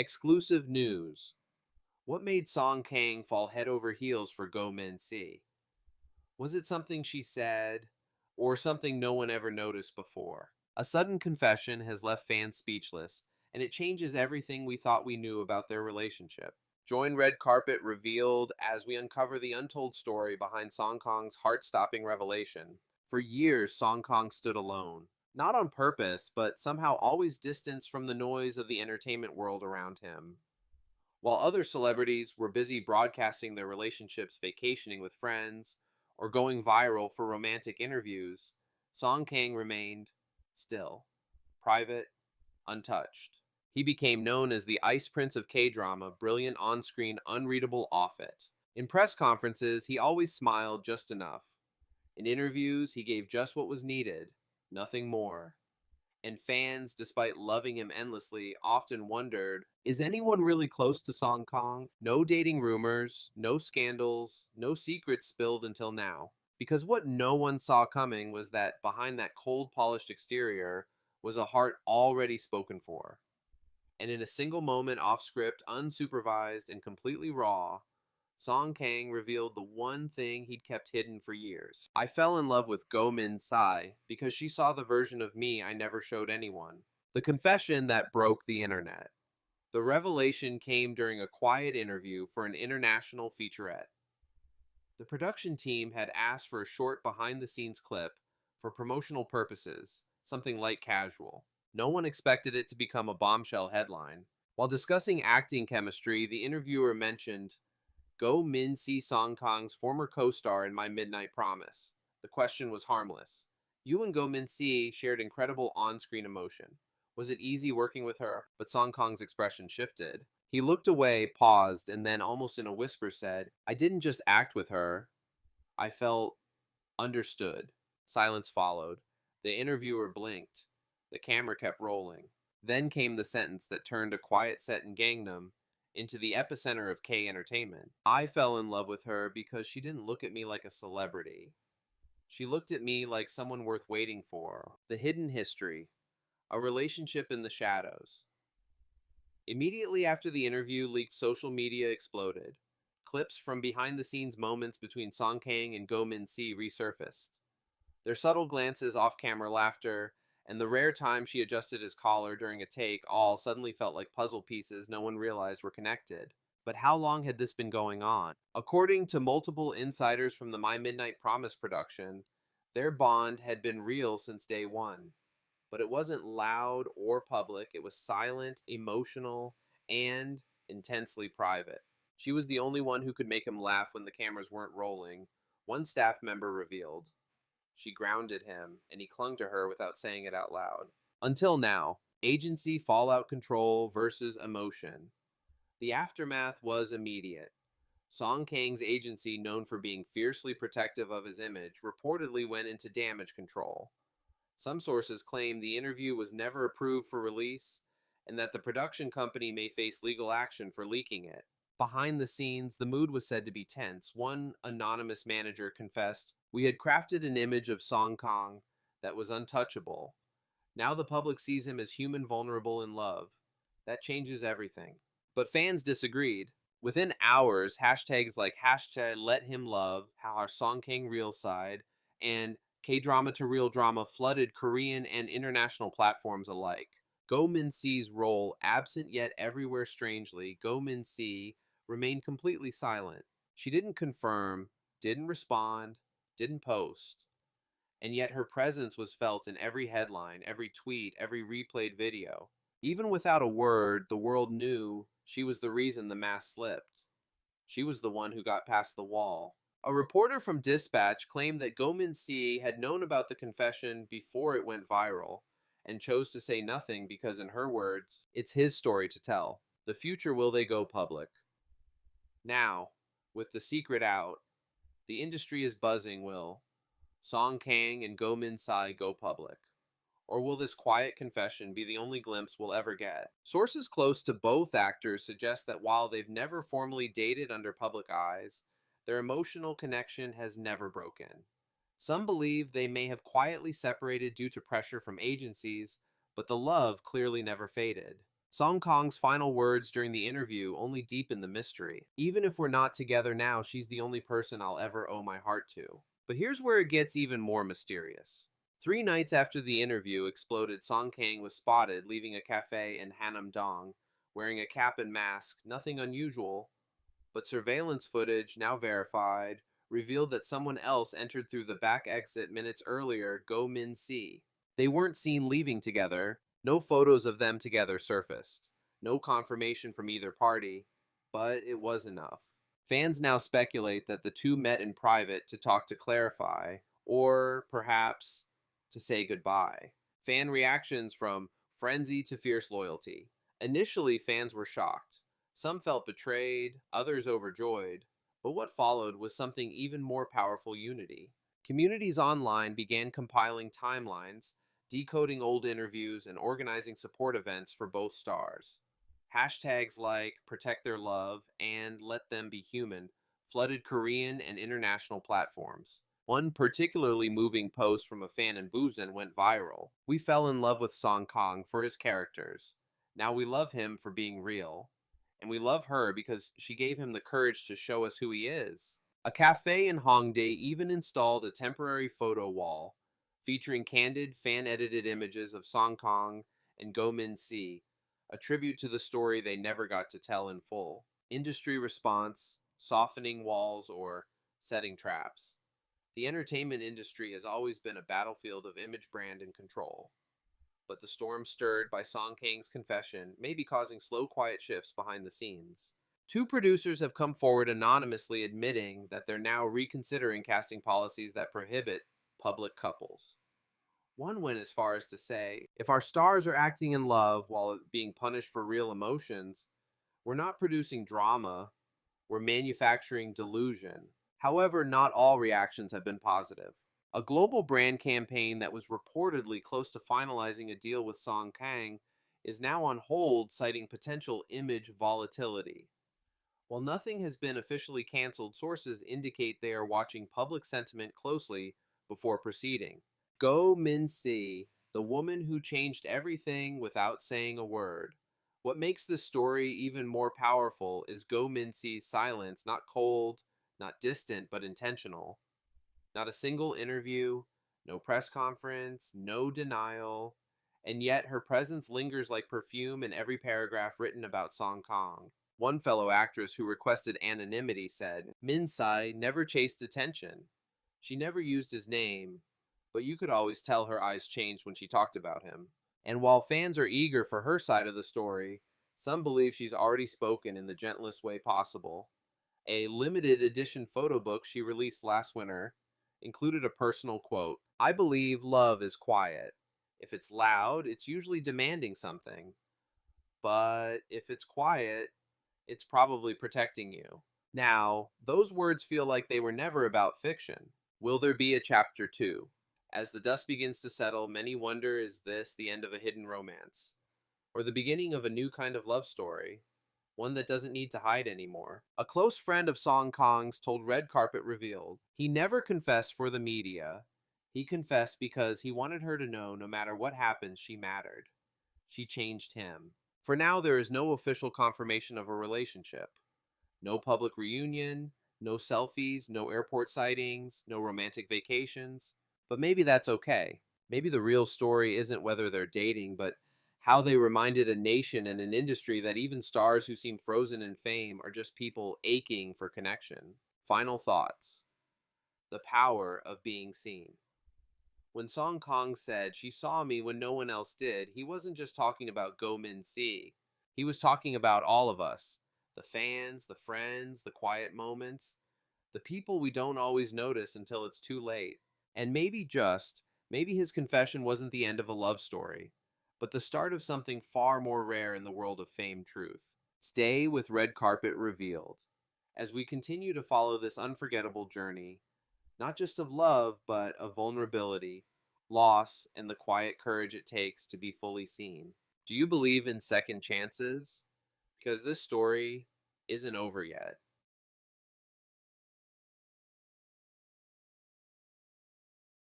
Exclusive news. What made Song Kang fall head over heels for Go Min Si? Was it something she said, or something no one ever noticed before? A sudden confession has left fans speechless, and it changes everything we thought we knew about their relationship. Join Red Carpet Revealed as we uncover the untold story behind Song Kang's heart stopping revelation. For years, Song Kang stood alone. Not on purpose, but somehow always distanced from the noise of the entertainment world around him. While other celebrities were busy broadcasting their relationships, vacationing with friends, or going viral for romantic interviews, Song Kang remained still, private, untouched. He became known as the Ice Prince of K-drama, brilliant on-screen, unreadable off-it. In press conferences, he always smiled just enough. In interviews, he gave just what was needed, nothing more. And fans, despite loving him endlessly, often wondered, is anyone really close to Song Kang? No dating rumors, no scandals, no secrets spilled until now. Because what no one saw coming was that behind that cold, polished exterior was a heart already spoken for. And in a single moment off script, unsupervised, and completely raw, Song Kang revealed the one thing he'd kept hidden for years. I fell in love with Go Min Si because she saw the version of me I never showed anyone. The confession that broke the internet. The revelation came during a quiet interview for an international featurette. The production team had asked for a short behind the scenes clip for promotional purposes, something light casual. No one expected it to become a bombshell headline. While discussing acting chemistry, the interviewer mentioned Go Min Si Song Kang's former co-star in My Midnight Promise. The question was harmless. You and Go Min Si shared incredible on-screen emotion. Was it easy working with her? But Song Kang's expression shifted. He looked away, paused, and then almost in a whisper said, I didn't just act with her. I felt understood. Silence followed. The interviewer blinked. The camera kept rolling. Then came the sentence that turned a quiet set in Gangnam into the epicenter of K entertainment. I fell in love with her because she didn't look at me like a celebrity. She looked at me like someone worth waiting for. The hidden history. A relationship in the shadows. Immediately after the interview leaked, social media exploded. Clips from behind the scenes moments between Song Kang and Go Min Si resurfaced. Their subtle glances, off camera laughter, and the rare time she adjusted his collar during a take all suddenly felt like puzzle pieces no one realized were connected. But how long had this been going on? According to multiple insiders from the My Midnight Promise production, their bond had been real since day one. But it wasn't loud or public, it was silent, emotional, and intensely private. She was the only one who could make him laugh when the cameras weren't rolling, one staff member revealed. She grounded him, and he clung to her without saying it out loud. Until now, agency fallout control versus emotion. The aftermath was immediate. Song Kang's agency, known for being fiercely protective of his image, reportedly went into damage control. Some sources claim the interview was never approved for release, and that the production company may face legal action for leaking it. Behind the scenes, the mood was said to be tense. One anonymous manager confessed, we had crafted an image of Song Kang that was untouchable. Now the public sees him as human, vulnerable, in love. That changes everything. But fans disagreed. Within hours, hashtags like hashtag let him love, how our Song Kang real side, and K-drama to real drama flooded Korean and international platforms alike. Go Min Si's role, absent yet everywhere strangely, Go Min Si remained completely silent. She didn't confirm, didn't respond, didn't post. And yet her presence was felt in every headline, every tweet, every replayed video. Even without a word, the world knew she was the reason the mask slipped. She was the one who got past the wall. A reporter from Dispatch claimed that Go Min Si had known about the confession before it went viral, and chose to say nothing because, in her words, it's his story to tell. The future will they go public. Now, with the secret out, the industry is buzzing. Will Song Kang and Go Min Si go public? Or will this quiet confession be the only glimpse we'll ever get? Sources close to both actors suggest that while they've never formally dated under public eyes, their emotional connection has never broken. Some believe they may have quietly separated due to pressure from agencies, but the love clearly never faded. Song Kong's final words during the interview only deepen the mystery. Even if we're not together now, she's the only person I'll ever owe my heart to. But here's where it gets even more mysterious. 3 nights after the interview exploded, Song Kang was spotted leaving a cafe in Hanam Dong, wearing a cap and mask, nothing unusual, but surveillance footage, now verified, revealed that someone else entered through the back exit minutes earlier, Go Min Si. They weren't seen leaving together. No photos of them together surfaced. No confirmation from either party, but it was enough. Fans now speculate that the two met in private to talk to clarify, or perhaps to say goodbye. Fan reactions from frenzy to fierce loyalty. Initially, fans were shocked. Some felt betrayed, others overjoyed, but what followed was something even more powerful: unity. Communities online began compiling timelines, decoding old interviews, and organizing support events for both stars. Hashtags like Protect Their Love and Let Them Be Human flooded Korean and international platforms. One particularly moving post from a fan in Busan went viral. "We fell in love with Song Kang for his characters. Now we love him for being real. And we love her because she gave him the courage to show us who he is." A cafe in Hongdae even installed a temporary photo wall featuring candid, fan edited images of Song Kang and Go Min Si, a tribute to the story they never got to tell in full. Industry response: softening walls or setting traps. The entertainment industry has always been a battlefield of image, brand, and control. But the storm stirred by Song Kang's confession may be causing slow, quiet shifts behind the scenes. Two producers have come forward anonymously admitting that they're now reconsidering casting policies that prohibit public couples. One went as far as to say, if our stars are acting in love while being punished for real emotions, we're not producing drama, we're manufacturing delusion. However, not all reactions have been positive. A global brand campaign that was reportedly close to finalizing a deal with Song Kang is now on hold, citing potential image volatility. While nothing has been officially canceled, sources indicate they are watching public sentiment closely before proceeding. Go Min Si, the woman who changed everything without saying a word. What makes this story even more powerful is Go Min Si's silence, not cold, not distant, but intentional. Not a single interview, no press conference, no denial, and yet her presence lingers like perfume in every paragraph written about Song Kang. One fellow actress who requested anonymity said, "Min Si never chased attention. She never used his name, but you could always tell her eyes changed when she talked about him." And while fans are eager for her side of the story, some believe she's already spoken in the gentlest way possible. A limited edition photo book she released last winter included a personal quote: "I believe love is quiet. If it's loud, it's usually demanding something. But if it's quiet, it's probably protecting you." Now, those words feel like they were never about fiction. Will there be a chapter 2? As the dust begins to settle, many wonder, is this the end of a hidden romance? Or the beginning of a new kind of love story? One that doesn't need to hide anymore. A close friend of Song Kang's told Red Carpet Revealed, he never confessed for the media. He confessed because he wanted her to know no matter what happened, she mattered. She changed him. For now, there is no official confirmation of a relationship. No public reunion, no selfies, no airport sightings, no romantic vacations. But maybe that's okay. Maybe the real story isn't whether they're dating, but how they reminded a nation and an industry that even stars who seem frozen in fame are just people aching for connection. Final thoughts. The power of being seen. When Song Kang said she saw me when no one else did, he wasn't just talking about Go Min Si. He was talking about all of us: the fans, the friends, the quiet moments, the people we don't always notice until it's too late. And maybe his confession wasn't the end of a love story, but the start of something far more rare in the world of fame truth. Stay with Red Carpet Revealed as we continue to follow this unforgettable journey, not just of love, but of vulnerability, loss, and the quiet courage it takes to be fully seen. Do you believe in second chances? Because this story isn't over yet.